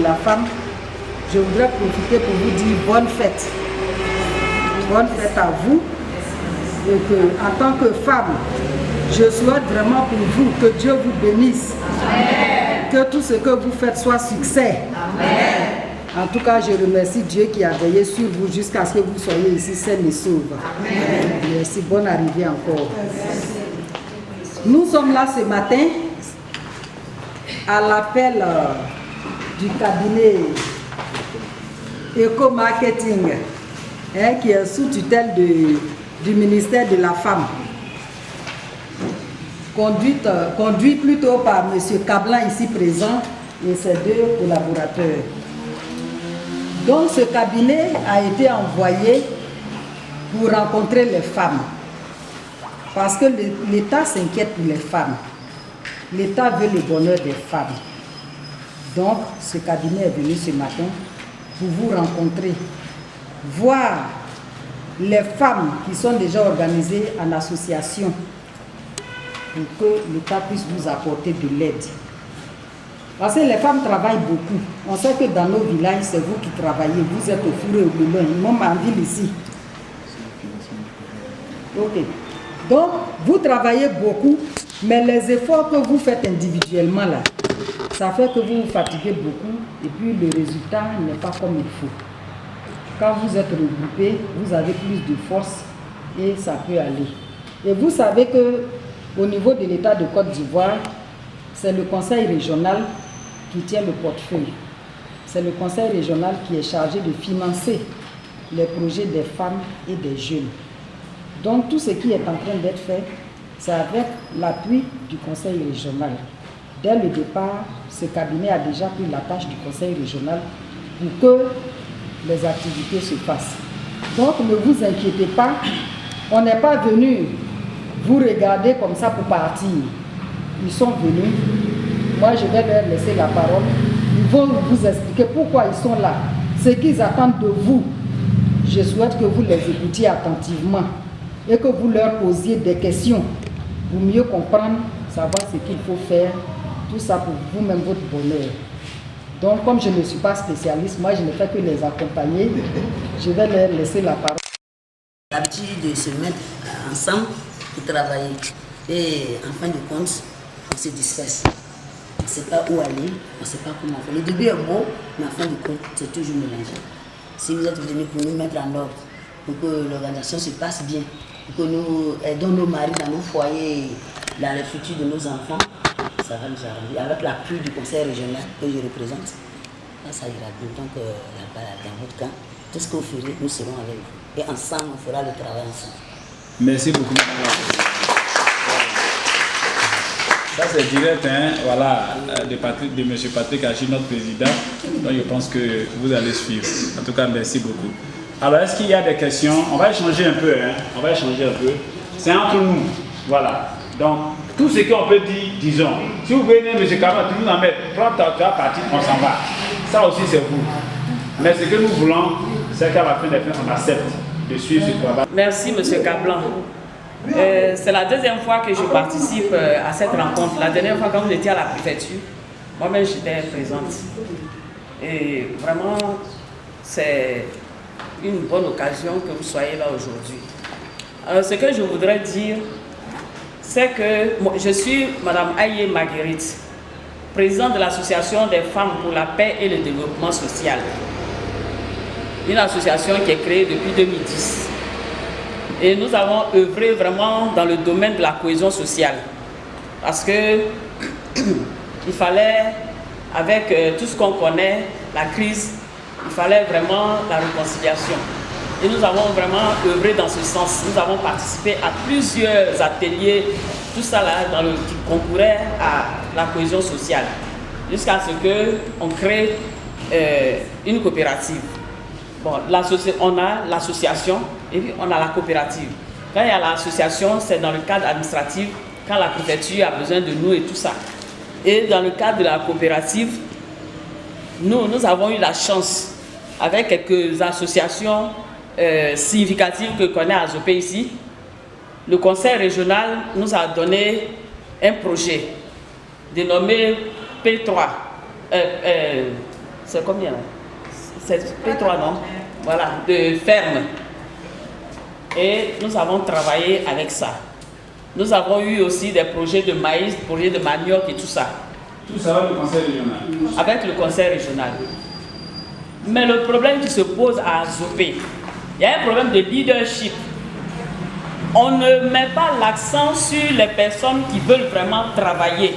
la femme, je voudrais profiter pour vous dire bonne fête. Bonne fête à vous. Et que, en tant que femme, je souhaite vraiment pour vous que Dieu vous bénisse. Amen. Que tout ce que vous faites soit succès. Amen. En tout cas, je remercie Dieu qui a veillé sur vous jusqu'à ce que vous soyez ici sains et saufs. Amen. Merci, bonne arrivée encore. Nous sommes là ce matin à l'appel du cabinet Eco-Marketing, qui est sous tutelle du ministère de la Femme, conduit plutôt par M. Kablan ici présent et ses deux collaborateurs. Donc ce cabinet a été envoyé pour rencontrer les femmes, parce que l'État s'inquiète pour les femmes. L'État veut le bonheur des femmes. Donc ce cabinet est venu ce matin pour vous rencontrer, voir les femmes qui sont déjà organisées en association pour que l'État puisse vous apporter de l'aide. Parce que les femmes travaillent beaucoup. On sait que dans nos villages, c'est vous qui travaillez. Vous êtes au four et au moulin, même en ville ici. Ok. Donc, vous travaillez beaucoup, mais les efforts que vous faites individuellement là, ça fait que vous vous fatiguez beaucoup et puis le résultat n'est pas comme il faut. Quand vous êtes regroupés, vous avez plus de force et ça peut aller. Et vous savez qu'au niveau de l'État de Côte d'Ivoire, c'est le conseil régional qui tient le portefeuille. C'est le conseil régional qui est chargé de financer les projets des femmes et des jeunes. Donc tout ce qui est en train d'être fait, c'est avec l'appui du conseil régional. Dès le départ, ce cabinet a déjà pris la tâche du conseil régional pour que les activités se passent. Donc ne vous inquiétez pas, on n'est pas venu vous regarder comme ça pour partir. Ils sont venus, moi je vais leur laisser la parole, ils vont vous expliquer pourquoi ils sont là, ce qu'ils attendent de vous. Je souhaite que vous les écoutiez attentivement et que vous leur posiez des questions pour mieux comprendre, savoir ce qu'il faut faire, tout ça pour vous-même, votre bonheur. Donc, comme je ne suis pas spécialiste, moi je ne fais que les accompagner. Je vais leur laisser la parole. L'habitude de se mettre ensemble pour travailler. Et en fin de compte, on se disperse. On ne sait pas où aller, on ne sait pas comment faire. Le début est beau, mais en fin de compte, c'est toujours mélangé. Si vous êtes venus pour nous mettre en ordre, pour que l'organisation se passe bien, pour que nous aidons nos maris dans nos foyers, dans le futur de nos enfants, ça va nous arranger. Avec l'appui du conseil régional que je représente, ça ira bien. Donc là-bas, dans votre camp, tout ce que vous ferez, nous serons avec vous. Et ensemble, on fera le travail ensemble. Merci beaucoup. Ça c'est direct, hein, voilà, de M. Patrick Achille, notre président. Donc je pense que vous allez suivre. En tout cas, merci beaucoup. Alors, est-ce qu'il y a des questions? On va échanger un peu, hein. On va échanger un peu. C'est entre nous. Voilà. Donc, tout ce qu'on peut dire, disons. Si vous venez, M. Kablan, tu nous en mets, prends ta partie, on s'en va. Ça aussi, c'est vous. Mais ce que nous voulons, c'est qu'à la fin des fins, on accepte de suivre ce travail. Merci, M. Kablan. C'est la deuxième fois que je participe à cette rencontre. La dernière fois, quand vous étiez à la préfecture, moi-même, j'étais présente. Et vraiment, c'est une bonne occasion que vous soyez là aujourd'hui. Ce que je voudrais dire, c'est que moi, je suis Mme Aïe Marguerite, présidente de l'Association des femmes pour la paix et le développement social. Une association qui est créée depuis 2010. Et nous avons œuvré vraiment dans le domaine de la cohésion sociale. Parce que il fallait, avec tout ce qu'on connaît, la crise, il fallait vraiment la réconciliation. Et nous avons vraiment œuvré dans ce sens. Nous avons participé à plusieurs ateliers, tout ça là, qui concouraient à la cohésion sociale. Jusqu'à ce qu'on crée une coopérative. Bon, on a l'association et puis on a la coopérative. Quand il y a l'association, c'est dans le cadre administratif, quand la préfecture a besoin de nous et tout ça. Et dans le cadre de la coopérative, nous avons eu la chance, avec quelques associations significatives que connaît Azopé ici, le conseil régional nous a donné un projet dénommé P3. c'est combien là? C'est P3, non? Voilà, de ferme. Et nous avons travaillé avec ça. Nous avons eu aussi des projets de maïs, des projets de manioc et tout ça. Tout ça avec le conseil régional. Avec le conseil régional. Mais le problème qui se pose à Azopé, il y a un problème de leadership. On ne met pas l'accent sur les personnes qui veulent vraiment travailler.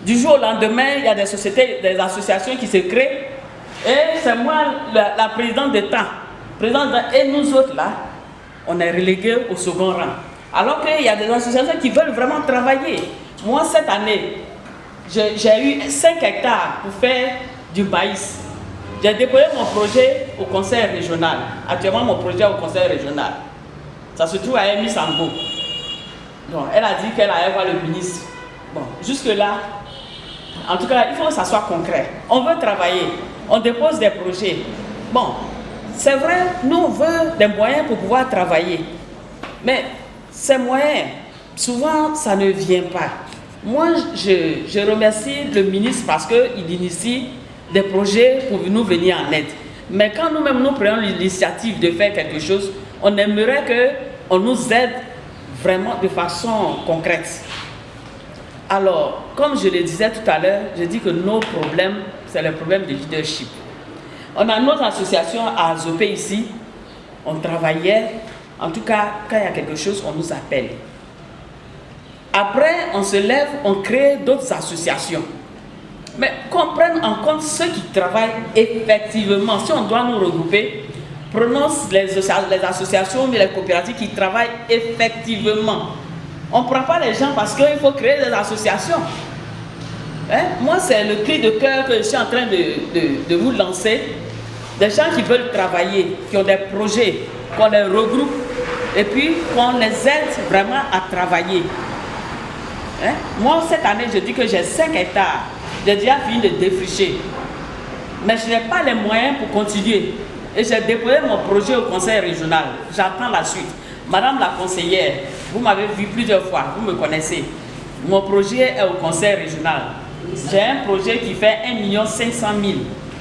Du jour au lendemain, il y a des sociétés, des associations qui se créent. Et c'est moi, la présidente d'État. Et nous autres là, on est relégués au second rang. Alors qu'il y a des associations qui veulent vraiment travailler. Moi, cette année, j'ai eu 5 hectares pour faire du maïs. J'ai déposé mon projet au conseil régional. Actuellement, mon projet est au conseil régional. Ça se trouve à Amy Sango. Donc, elle a dit qu'elle allait voir le ministre. Bon, jusque-là, en tout cas, il faut que ça soit concret. On veut travailler, on dépose des projets. Bon, c'est vrai, nous, on veut des moyens pour pouvoir travailler. Mais ces moyens, souvent, ça ne vient pas. Moi, je remercie le ministre parce qu'il initie des projets pour nous venir en aide. Mais quand nous-mêmes, nous prenons l'initiative de faire quelque chose, on aimerait qu'on nous aide vraiment de façon concrète. Alors, comme je le disais tout à l'heure, je dis que nos problèmes, c'est le problème de leadership. On a notre association à Azopé ici, on travaillait, en tout cas, quand il y a quelque chose, on nous appelle. Après, on se lève, on crée d'autres associations. Mais qu'on prenne en compte ceux qui travaillent effectivement. Si on doit nous regrouper, prenons les associations, mais les coopératives qui travaillent effectivement. On ne prend pas les gens parce qu'il faut créer des associations. Hein? Moi, c'est le cri de cœur que je suis en train de vous lancer. Des gens qui veulent travailler, qui ont des projets, qu'on les regroupe et puis qu'on les aide vraiment à travailler. Hein? Moi, cette année, je dis que j'ai 5 hectares. J'ai déjà fini de défricher. Mais je n'ai pas les moyens pour continuer. Et j'ai déposé mon projet au conseil régional. J'attends la suite. Madame la conseillère, vous m'avez vu plusieurs fois, vous me connaissez. Mon projet est au conseil régional. J'ai un projet qui fait 1 500 000.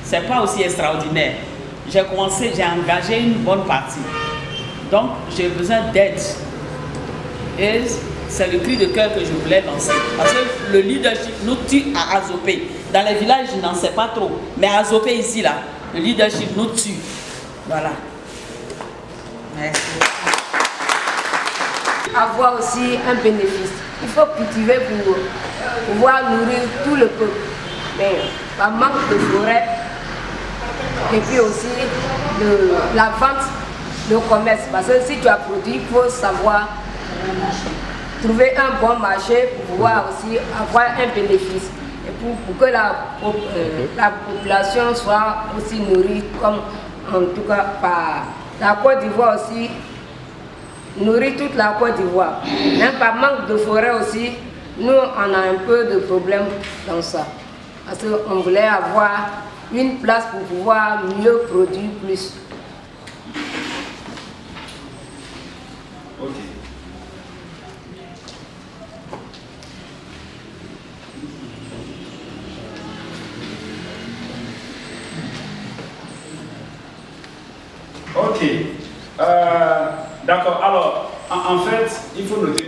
Ce n'est pas aussi extraordinaire. J'ai commencé, j'ai engagé une bonne partie. Donc, j'ai besoin d'aide. Et c'est le cri de cœur que je voulais lancer. Parce que le leadership nous tue à Azopé. Dans les villages, je n'en sais pas trop. Mais à Azopé, ici, là, le leadership nous tue. Voilà. Merci. Avoir aussi un bénéfice. Il faut cultiver pour pouvoir nourrir tout le peuple. Mais par manque de forêt, et puis aussi la vente, le commerce. Parce que si tu as produit, il faut savoir trouver un bon marché pour pouvoir aussi avoir un bénéfice. Et pour que la population soit aussi nourrie, comme en tout cas par la Côte d'Ivoire aussi, nourrit toute la Côte d'Ivoire. Même par manque de forêt aussi, nous on a un peu de problème dans ça. Parce qu'on voulait avoir une place pour pouvoir mieux produire plus. Ok. Ok. D'accord. Alors, en fait, il faut noter